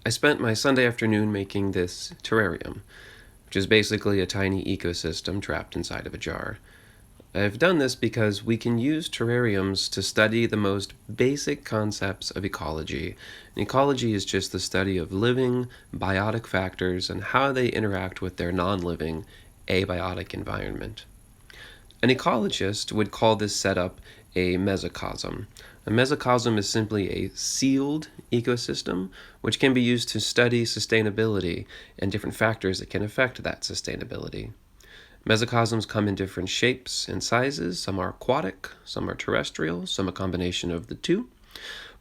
I spent my Sunday afternoon making this terrarium, which is basically a tiny ecosystem trapped inside of a jar. I've done this because we can use terrariums to study the most basic concepts of ecology. And ecology is just the study of living, biotic factors and how they interact with their non-living, abiotic environment. An ecologist would call this setup a mesocosm. A mesocosm is simply a sealed ecosystem, which can be used to study sustainability and different factors that can affect that sustainability. Mesocosms come in different shapes and sizes. Some are aquatic, some are terrestrial, some a combination of the two.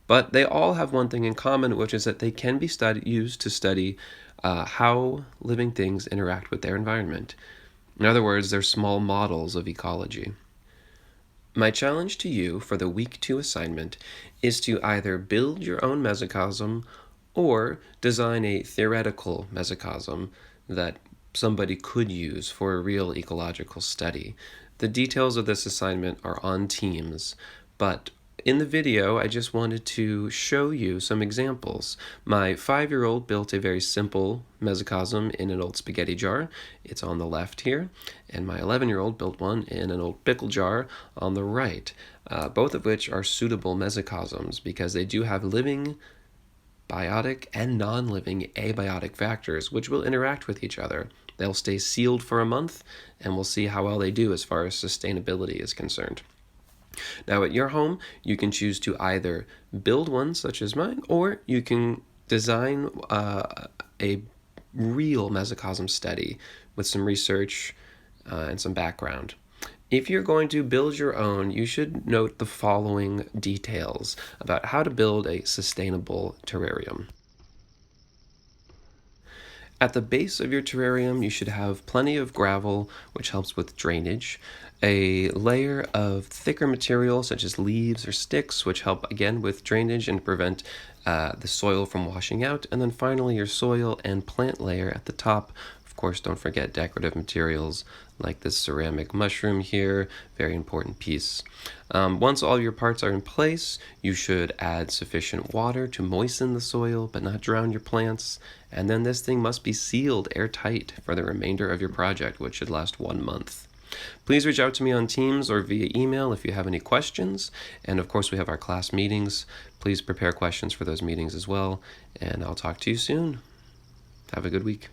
But they all have one thing in common, which is that they can be used to study how living things interact with their environment. In other words, they're small models of ecology. My challenge to you for the week 2 assignment is to either build your own mesocosm or design a theoretical mesocosm that somebody could use for a real ecological study. The details of this assignment are on Teams, but in the video, I just wanted to show you some examples. My 5-year-old built a very simple mesocosm in an old spaghetti jar. It's on the left here. And my 11-year-old built one in an old pickle jar on the right, both of which are suitable mesocosms because they do have living, biotic, and non-living abiotic factors which will interact with each other. They'll stay sealed for a month, and we'll see how well they do as far as sustainability is concerned. Now at your home, you can choose to either build one such as mine, or you can design a real mesocosm study with some research and some background. If you're going to build your own, you should note the following details about how to build a sustainable terrarium. At the base of your terrarium, you should have plenty of gravel, which helps with drainage, a layer of thicker material such as leaves or sticks, which help again with drainage and prevent the soil from washing out, and then finally your soil and plant layer at the top. Of course, don't forget decorative materials like this ceramic mushroom here, very important piece. Once all your parts are in place, you should add sufficient water to moisten the soil but not drown your plants, and then this thing must be sealed airtight for the remainder of your project, which should last 1 month. Please reach out to me on Teams or via email if you have any questions, and of course we have our class meetings. Please prepare questions for those meetings as well, and I'll talk to you soon. Have a good week.